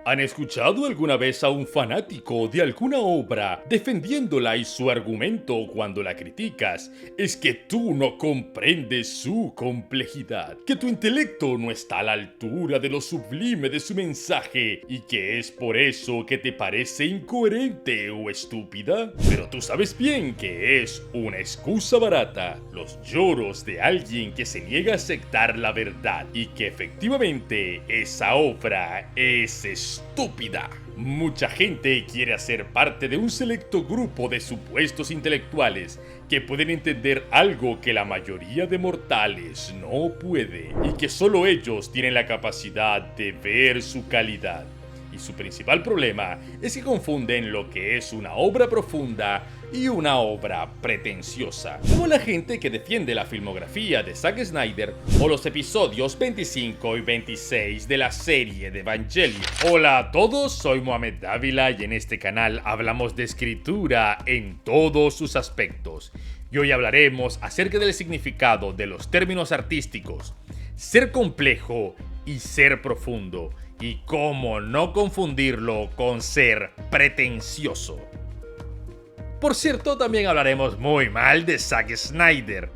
¿Han escuchado alguna vez a un fanático de alguna obra defendiéndola y su argumento cuando la criticas es que tú no comprendes su complejidad, que tu intelecto no está a la altura de lo sublime de su mensaje y que es por eso que te parece incoherente o estúpida? Pero tú sabes bien que es una excusa barata, los lloros de alguien que se niega a aceptar la verdad y que efectivamente esa obra es estúpida. Mucha gente quiere hacer parte de un selecto grupo de supuestos intelectuales que pueden entender algo que la mayoría de mortales no puede y que solo ellos tienen la capacidad de ver su calidad. Y su principal problema es que confunden lo que es una obra profunda y una obra pretenciosa, como la gente que defiende la filmografía de Zack Snyder o los episodios 25 y 26 de la serie de Evangelion. Hola a todos, soy Mohamed Dávila y en este canal hablamos de escritura en todos sus aspectos. Y hoy hablaremos acerca del significado de los términos artísticos, ser complejo y ser profundo, y cómo no confundirlo con ser pretencioso. Por cierto, también hablaremos muy mal de Zack Snyder.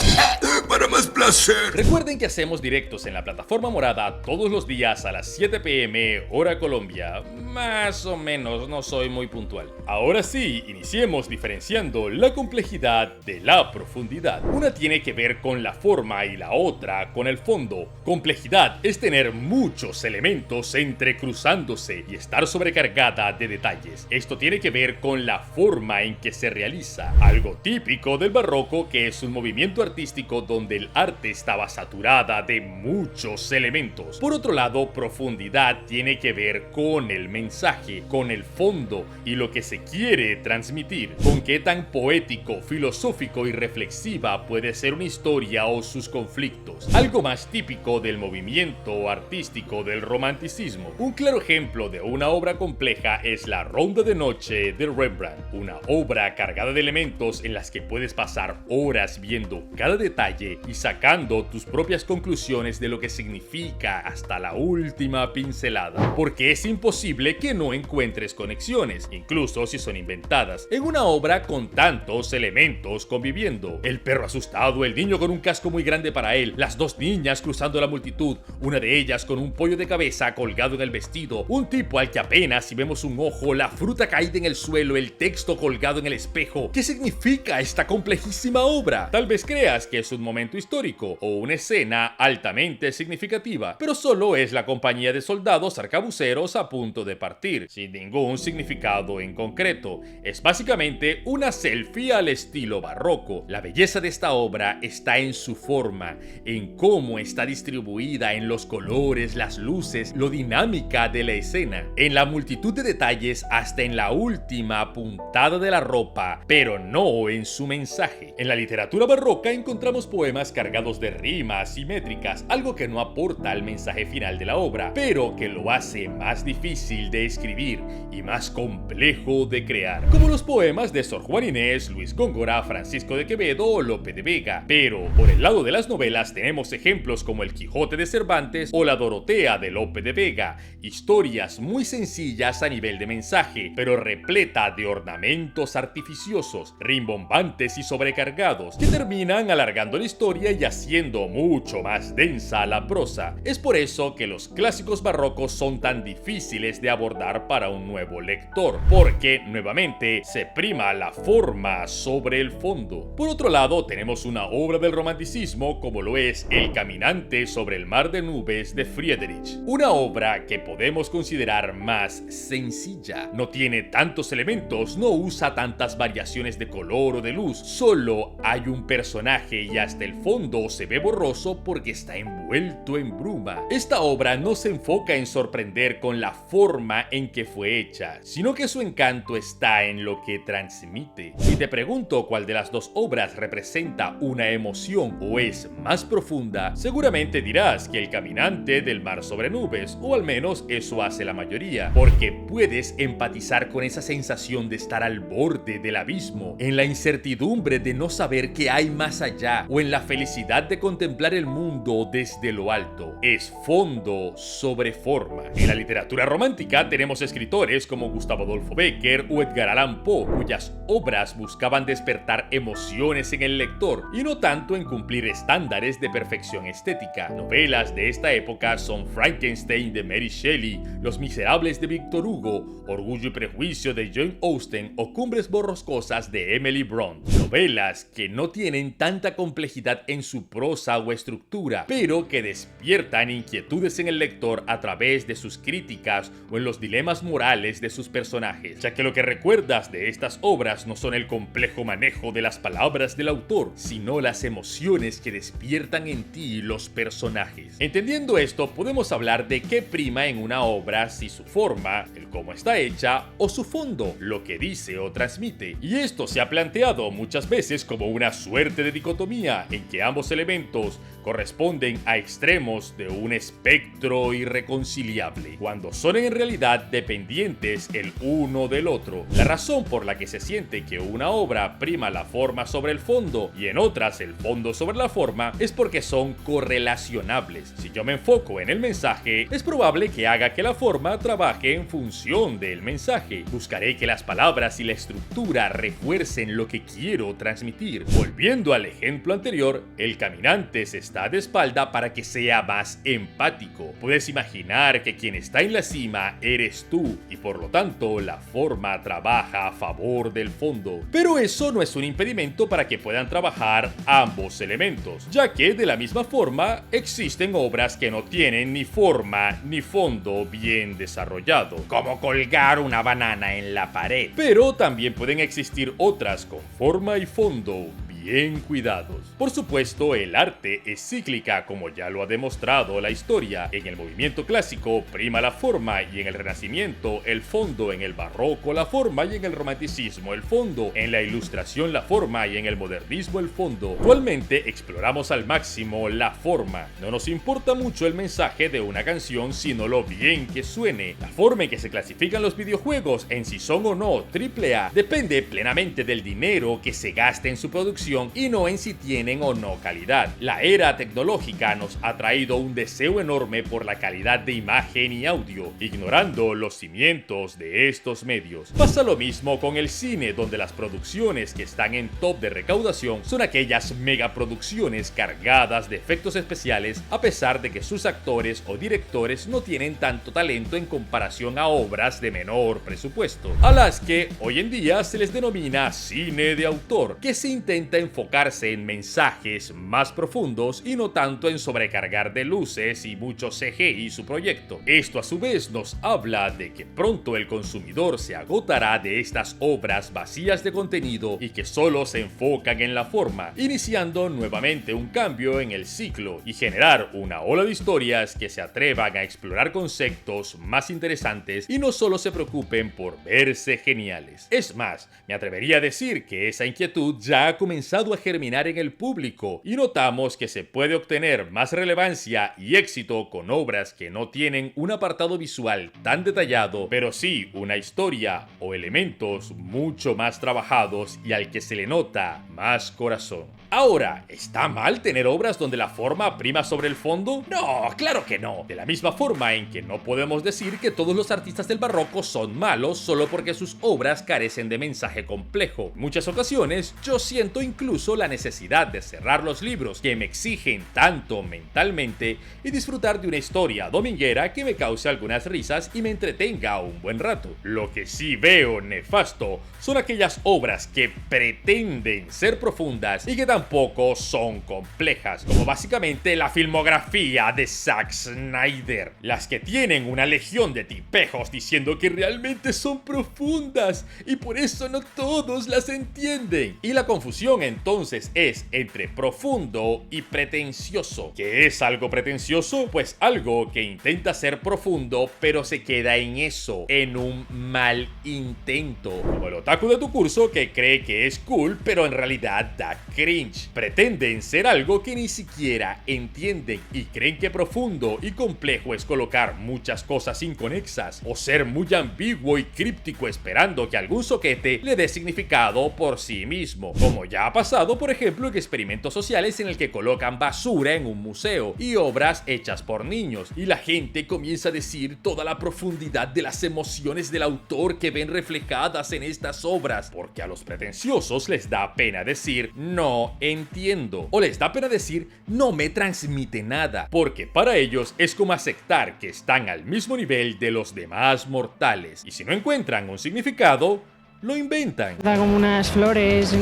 Para más placer. Recuerden que hacemos directos en la plataforma morada todos los días a las 7 p.m. hora Colombia. Más o menos, no soy muy puntual. Ahora sí, iniciemos diferenciando la complejidad de la profundidad. Una tiene que ver con la forma y la otra con el fondo. Complejidad es tener muchos elementos entrecruzándose y estar sobrecargada de detalles. Esto tiene que ver con la forma en que se realiza, algo típico del barroco, que es un movimiento artístico donde el arte estaba saturada de muchos elementos. Por otro lado, profundidad tiene que ver con el mensaje, con el fondo y lo que se quiere transmitir, con qué tan poético, filosófico y reflexiva puede ser una historia o sus conflictos, algo más típico del movimiento artístico del romanticismo. Un claro ejemplo de una obra compleja es La Ronda de Noche de Rembrandt, una obra cargada de elementos en las que puedes pasar horas viendo cada detalle y sacando tus propias conclusiones de lo que significa hasta la última pincelada, porque es imposible que no encuentres conexiones, incluso si son inventadas, en una obra con tantos elementos conviviendo. El perro asustado, el niño con un casco muy grande para él, las dos niñas cruzando la multitud, una de ellas con un pollo de cabeza colgado en el vestido, un tipo al que apenas si vemos un ojo, la fruta caída en el suelo, el texto colgado en el espejo. ¿Qué significa esta complejísima obra? Tal vez creas que es un momento histórico o una escena altamente significativa, pero solo es la compañía de soldados arcabuceros a punto de partir, sin ningún significado en concreto. Es básicamente una selfie al estilo barroco. La belleza de esta obra está en su forma, en cómo está distribuida, en los colores, las luces, lo dinámica de la escena, en la multitud de detalles, hasta en la última puntada de la ropa, pero no en su mensaje. En la literatura barroca encontramos poemas cargados de rimas simétricas, algo que no aporta al mensaje final de la obra, pero que lo hace más difícil de escribir y más complejo de crear, como los poemas de Sor Juana Inés, Luis Góngora, Francisco de Quevedo o Lope de Vega. Pero por el lado de las novelas tenemos ejemplos como El Quijote de Cervantes o La Dorotea de Lope de Vega, historias muy sencillas a nivel de mensaje, pero repleta de ornamentos artificiosos, rimbombantes y sobrecargados, que terminan alargando la historia y haciendo mucho más densa la prosa. Es por eso que los clásicos barrocos son tan difíciles de abordar para un nuevo lector, porque nuevamente se prima la forma sobre el fondo. Por otro lado, tenemos una obra del romanticismo como lo es El Caminante sobre el mar de nubes de Friedrich, una obra que podemos considerar más sencilla. No tiene tantos elementos, no usa tantas variaciones de color o de luz, solo hay un personaje y hasta el fondo se ve borroso porque está envuelto en bruma. Esta obra no se enfoca en sorprender con la forma en que fue hecha, sino que su encanto está en lo que transmite. Si te pregunto cuál de las dos obras representa una emoción o es más profunda, seguramente dirás que El Caminante del mar sobre nubes, o al menos eso hace la mayoría, porque puedes empatizar con esa sensación de estar al borde del abismo, en la incertidumbre de no saber qué hay más allá, o en la felicidad de contemplar el mundo desde desde lo alto. Es fondo sobre forma. En la literatura romántica tenemos escritores como Gustavo Adolfo Bécquer o Edgar Allan Poe, cuyas obras buscaban despertar emociones en el lector y no tanto en cumplir estándares de perfección estética. Novelas de esta época son Frankenstein de Mary Shelley, Los Miserables de Victor Hugo, Orgullo y Prejuicio de Jane Austen o Cumbres Borrascosas de Emily Bront. Novelas que no tienen tanta complejidad en su prosa o estructura, pero que despiertan inquietudes en el lector a través de sus críticas o en los dilemas morales de sus personajes, ya que lo que recuerdas de estas obras no son el complejo manejo de las palabras del autor, sino las emociones que despiertan en ti los personajes. Entendiendo esto, podemos hablar de qué prima en una obra, si su forma, el cómo está hecha, o su fondo, lo que dice o transmite. Y esto se ha planteado muchas veces como una suerte de dicotomía en que ambos elementos corresponden a extremos de un espectro irreconciliable, cuando son en realidad dependientes el uno del otro. La razón por la que se siente que una obra prima la forma sobre el fondo y en otras el fondo sobre la forma es porque son correlacionables. Si yo me enfoco en el mensaje, es probable que haga que la forma trabaje en función del mensaje. Buscaré que las palabras y la estructura refuercen lo que quiero transmitir. Volviendo al ejemplo anterior, el caminante se está de espalda para que sea más empático. Puedes imaginar que quien está en la cima eres tú y por lo tanto la forma trabaja a favor del fondo. Pero eso no es un impedimento para que puedan trabajar ambos elementos, ya que de la misma forma existen obras que no tienen ni forma ni fondo bien desarrollado, como colgar una banana en la pared. Pero también pueden existir otras con forma y fondo bien cuidados. Por supuesto, el arte es cíclica, como ya lo ha demostrado la historia. En el movimiento clásico prima la forma y en el Renacimiento el fondo, en el barroco la forma y en el romanticismo el fondo, en la ilustración la forma y en el modernismo el fondo. Actualmente exploramos al máximo la forma. No nos importa mucho el mensaje de una canción, sino lo bien que suene. La forma en que se clasifican los videojuegos, en si son o no AAA, depende plenamente del dinero que se gaste en su producción y no en si tienen o no calidad. La era tecnológica nos ha traído un deseo enorme por la calidad de imagen y audio, ignorando los cimientos de estos medios. Pasa lo mismo con el cine, donde las producciones que están en top de recaudación son aquellas megaproducciones cargadas de efectos especiales, a pesar de que sus actores o directores no tienen tanto talento en comparación a obras de menor presupuesto, a las que hoy en día se les denomina cine de autor, que se intenta enfocarse en mensajes más profundos y no tanto en sobrecargar de luces y mucho CGI su proyecto. Esto a su vez nos habla de que pronto el consumidor se agotará de estas obras vacías de contenido y que solo se enfocan en la forma, iniciando nuevamente un cambio en el ciclo y generar una ola de historias que se atrevan a explorar conceptos más interesantes y no solo se preocupen por verse geniales. Es más, me atrevería a decir que esa inquietud ya ha comenzado a germinar en el público y notamos que se puede obtener más relevancia y éxito con obras que no tienen un apartado visual tan detallado, pero sí una historia o elementos mucho más trabajados y al que se le nota más corazón. Ahora, ¿está mal tener obras donde la forma prima sobre el fondo? No, claro que no. De la misma forma en que no podemos decir que todos los artistas del barroco son malos solo porque sus obras carecen de mensaje complejo. En muchas ocasiones, yo siento incluso la necesidad de cerrar los libros que me exigen tanto mentalmente y disfrutar de una historia dominguera que me cause algunas risas y me entretenga un buen rato. Lo que sí veo nefasto son aquellas obras que pretenden ser profundas y que tampoco son complejas, como básicamente la filmografía de Zack Snyder, las que tienen una legión de tipejos diciendo que realmente son profundas y por eso no todos las entienden. Y la confusión entonces es entre profundo y pretencioso. ¿Qué es algo pretencioso? Pues algo que intenta ser profundo pero se queda en eso, en un mal intento, como el otaku de tu curso que cree que es cool pero en realidad da cringe. Lynch. Pretenden ser algo que ni siquiera entienden y creen que profundo y complejo es colocar muchas cosas inconexas o ser muy ambiguo y críptico esperando que algún soquete le dé significado por sí mismo, como ya ha pasado por ejemplo en experimentos sociales en el que colocan basura en un museo y obras hechas por niños y la gente comienza a decir toda la profundidad de las emociones del autor que ven reflejadas en estas obras, porque a los pretenciosos les da pena decir no entiendo o les da pena decir no me transmite nada, porque para ellos es como aceptar que están al mismo nivel de los demás mortales y si no encuentran un significado, lo inventan. Da como unas flores,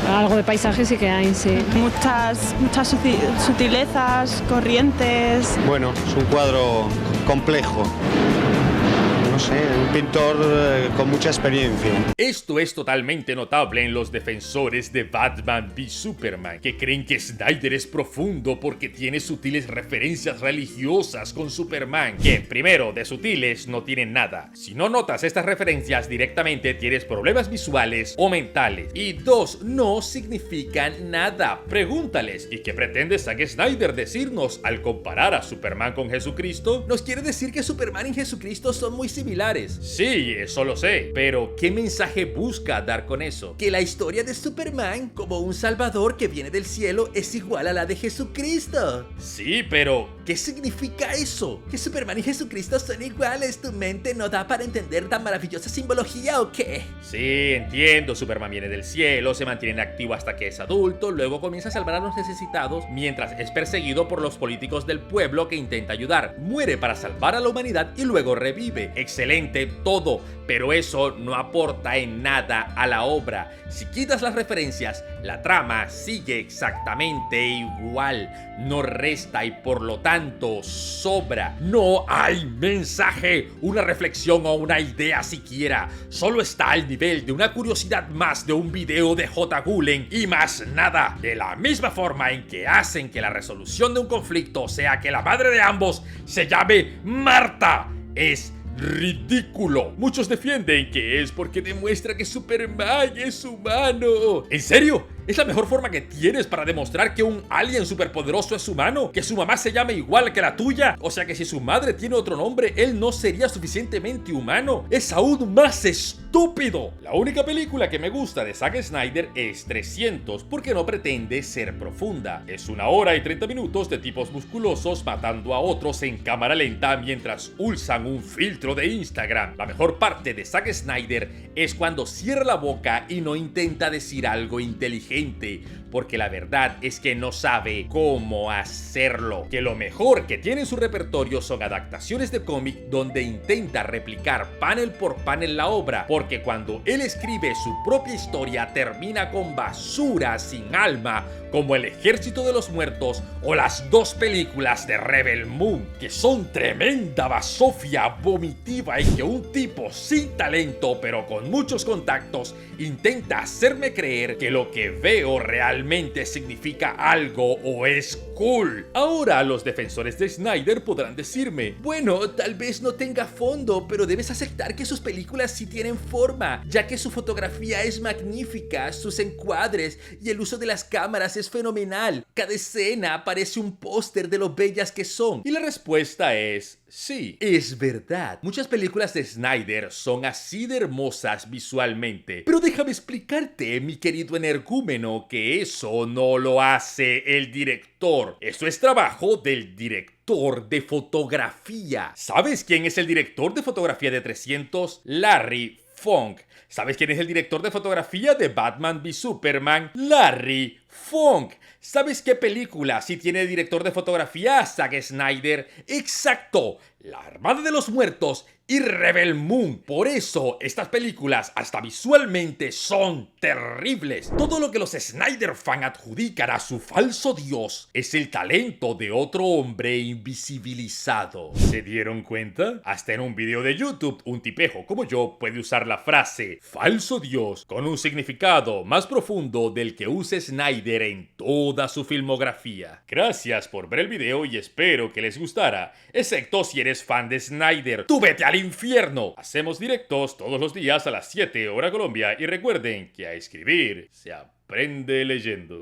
algo de paisaje sí que hay, sí. Muchas sutilezas, corrientes. Bueno, es un cuadro complejo. No sé, un pintor con mucha experiencia. Esto es totalmente notable en los defensores de Batman v Superman, que creen que Snyder es profundo porque tiene sutiles referencias religiosas con Superman, que primero, de sutiles no tienen nada. Si no notas estas referencias directamente tienes problemas visuales o mentales. Y dos, no significan nada. Pregúntales, ¿y qué pretende Zack Snyder decirnos al comparar a Superman con Jesucristo? ¿Nos quiere decir que Superman y Jesucristo son muy similares? Sí, eso lo sé, pero ¿qué mensaje busca dar con eso? Que la historia de Superman como un salvador que viene del cielo es igual a la de Jesucristo. Sí, pero ¿qué significa eso? ¿Que Superman y Jesucristo son iguales? ¿Tu mente no da para entender tan maravillosa simbología o qué? Sí, entiendo, Superman viene del cielo, se mantiene activo hasta que es adulto, luego comienza a salvar a los necesitados mientras es perseguido por los políticos del pueblo que intenta ayudar, muere para salvar a la humanidad y luego revive. Excelente todo, pero eso no aporta en nada a la obra. Si quitas las referencias, la trama sigue exactamente igual, no resta y por lo tanto sobra. No hay mensaje, una reflexión o una idea siquiera, solo está al nivel de una curiosidad más de un video de J. Gulen y más nada. De la misma forma en que hacen que la resolución de un conflicto sea que la madre de ambos se llame Marta, es ridículo. Muchos defienden que es porque demuestra que Superman es humano. ¿En serio? ¿Es la mejor forma que tienes para demostrar que un alien superpoderoso es humano? ¿Que su mamá se llame igual que la tuya? O sea que si su madre tiene otro nombre, él no sería suficientemente humano. Es aún más estúpido. La única película que me gusta de Zack Snyder es 300 porque no pretende ser profunda. Es 1 hora y 30 minutos de tipos musculosos matando a otros en cámara lenta mientras usan un filtro de Instagram. La mejor parte de Zack Snyder es cuando cierra la boca y no intenta decir algo inteligente, porque la verdad es que no sabe cómo hacerlo. Que lo mejor que tiene en su repertorio son adaptaciones de cómic donde intenta replicar panel por panel la obra, porque cuando él escribe su propia historia termina con basura sin alma, como El Ejército de los Muertos o las 2 películas de Rebel Moon, que son tremenda basofia vomitiva y que un tipo sin talento pero con muchos contactos intenta hacerme creer que lo que veo realmente significa algo o es cool. Ahora los defensores de Snyder podrán decirme, bueno, tal vez no tenga fondo, pero debes aceptar que sus películas sí tienen forma, ya que su fotografía es magnífica, sus encuadres y el uso de las cámaras es fenomenal. Cada escena parece un póster de lo bellas que son. Y la respuesta es sí, es verdad. Muchas películas de Snyder son así de hermosas visualmente. Pero déjame explicarte, mi querido energúmeno, que eso no lo hace el director. Eso es trabajo del director de fotografía. ¿Sabes quién es el director de fotografía de 300? Larry Fong. ¿Sabes quién es el director de fotografía de Batman v Superman? Larry Fong. ¿Sabes qué película sí tiene director de fotografía? Zack Snyder. Exacto, La Armada de los Muertos y Rebel Moon. Por eso estas películas hasta visualmente son terribles. Todo lo que los Snyder fan adjudican a su falso dios es el talento de otro hombre invisibilizado. ¿Se dieron cuenta? Hasta en un video de YouTube un tipejo como yo puede usar la frase falso dios con un significado más profundo del que usa Snyder en toda su filmografía. Gracias por ver el video y espero que les gustara, excepto si eres fan de Snyder. ¡Tú vete al infierno! Hacemos directos todos los días a las 7 hora Colombia y recuerden que a escribir se aprende. aprende leyendo.